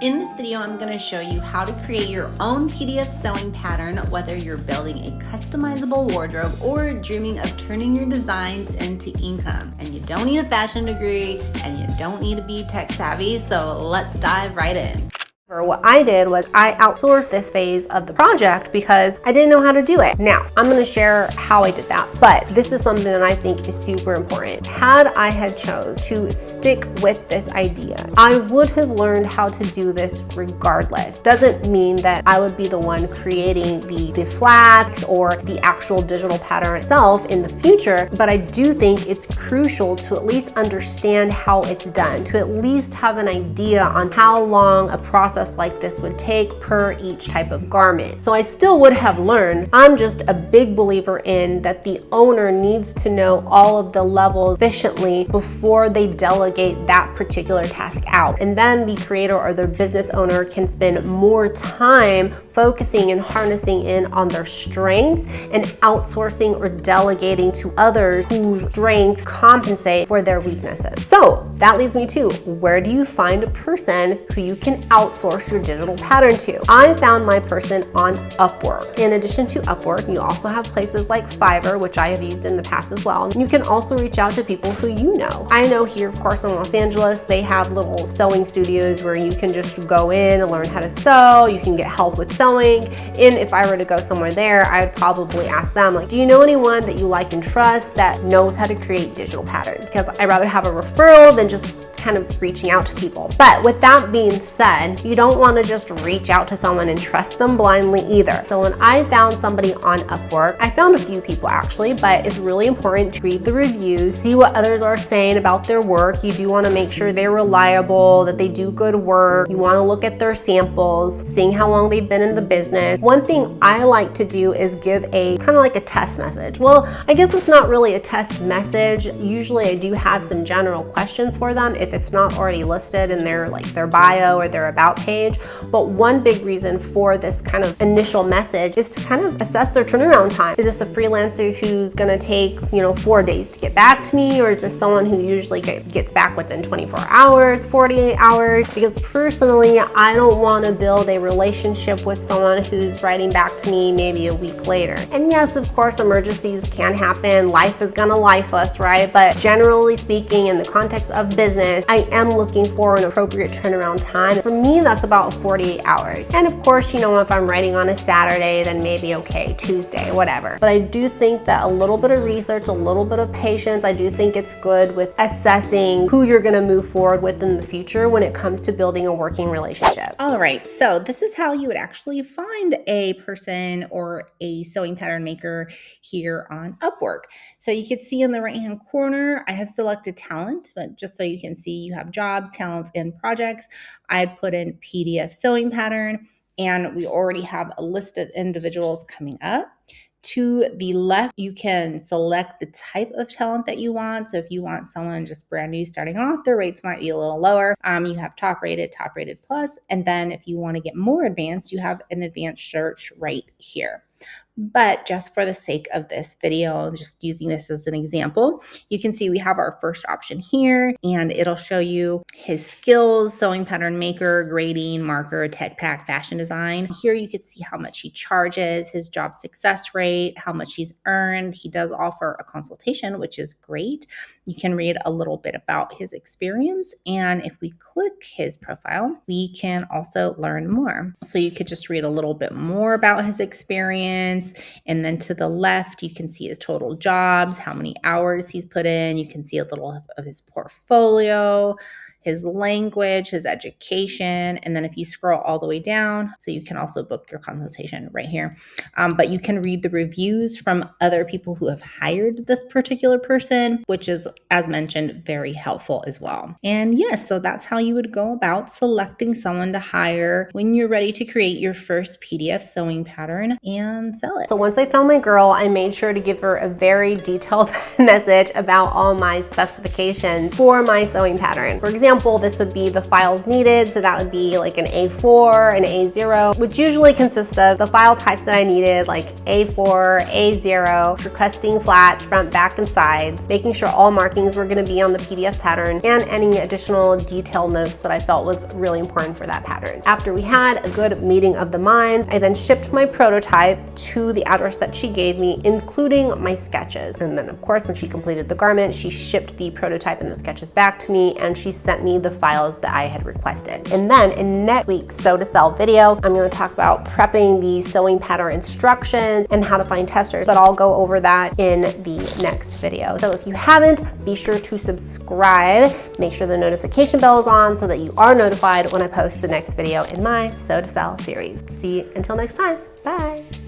In this video, I'm going to show you how to create your own PDF sewing pattern, whether you're building a customizable wardrobe or dreaming of turning your designs into income. And you don't need a fashion degree and you don't need to be tech savvy, so let's dive right in. What I did was I outsourced this phase of the project because I didn't know how to do it. Now, I'm going to share how I did that, but this is something that I think is super important. Had I had chose to stick with this idea, I would have learned how to do this regardless. Doesn't mean that I would be the one creating the flags or the actual digital pattern itself in the future, but I do think it's crucial to at least understand how it's done, to at least have an idea on how long a process like this would take per each type of garment. So I still would have learned. I'm just a big believer in that the owner needs to know all of the levels efficiently before they delegate that particular task out. And then the creator or the business owner can spend more time focusing and harnessing in on their strengths and outsourcing or delegating to others whose strengths compensate for their weaknesses. So that leads me to, where do you find a person who you can outsource your digital pattern to? I found my person on Upwork. In addition to Upwork, you also have places like Fiverr, which I have used in the past as well. You can also reach out to people who you know. I know here, of course, in Los Angeles, they have little sewing studios where you can just go in and learn how to sew. You can get help with sewing. And if I were to go somewhere there, I would probably ask them, like, do you know anyone that you like and trust that knows how to create digital patterns? Because I'd rather have a referral than just kind of reaching out to people. But with that being said, you don't want to just reach out to someone and trust them blindly either. So when I found somebody on Upwork, I found a few people actually, but it's really important to read the reviews, see what others are saying about their work. You do want to make sure they're reliable, that they do good work. You want to look at their samples, seeing how long they've been in the business. One thing I like to do is give a kind of like a test message. Well, I guess it's not really a test message. Usually I do have some general questions for them if it's not already listed in their bio or their about page. But one big reason for this kind of initial message is to kind of assess their turnaround time. Is this a freelancer who's going to take 4 days to get back to me, or is this someone who usually gets back within 24 hours, 48 hours? Because personally, I don't want to build a relationship with someone who's writing back to me maybe a week later. And yes, of course, emergencies can happen. Life is gonna life us, right? But generally speaking, in the context of business, I am looking for an appropriate turnaround time. For me, that's about 48 hours. And of course, if I'm writing on a Saturday, then maybe okay, Tuesday, whatever. But I do think that a little bit of research, a little bit of patience, I do think it's good with assessing who you're gonna move forward with in the future when it comes to building a working relationship. All right, so this is how you would actually find a person or a sewing pattern maker here on Upwork. So you can see in the right-hand corner, I have selected talent, but just so you can see, you have jobs, talents, and projects. I put in PDF sewing pattern, and we already have a list of individuals coming up. To the left, you can select the type of talent that you want. So if you want someone just brand new starting off, their rates might be a little lower. You have top rated plus. And then if you want to get more advanced, you have an advanced search right here. But just for the sake of this video, just using this as an example, you can see we have our first option here, and it'll show you his skills: sewing pattern maker, grading, marker, tech pack, fashion design. Here you can see how much he charges, his job success rate, how much he's earned. He does offer a consultation, which is great. You can read a little bit about his experience, and if we click his profile, we can also learn more. So you could just read a little bit more about his experience. And then to the left, you can see his total jobs, how many hours he's put in. You can see a little of his portfolio, his language, his education. And then if you scroll all the way down, so you can also book your consultation right here. But you can read the reviews from other people who have hired this particular person, which is, as mentioned, very helpful as well. And yes, so that's how you would go about selecting someone to hire when you're ready to create your first PDF sewing pattern and sell it. So once I found my girl, I made sure to give her a very detailed message about all my specifications for my sewing pattern. For example, example, this would be the files needed. So that would be like an A4, an A0, which usually consist of the file types that I needed, like A4, A0, requesting flats, front, back, and sides, making sure all markings were going to be on the PDF pattern, and any additional detail notes that I felt was really important for that pattern. After we had a good meeting of the minds, I then shipped my prototype to the address that she gave me, including my sketches. And then of course, when she completed the garment, she shipped the prototype and the sketches back to me, and she sent me the files that I had requested. And then in next week's Sew to Sell video, I'm going to talk about prepping the sewing pattern instructions and how to find testers, but I'll go over that in the next video. So if you haven't, be sure to subscribe, make sure the notification bell is on so that you are notified when I post the next video in my Sew to Sell series. See you until next time. Bye.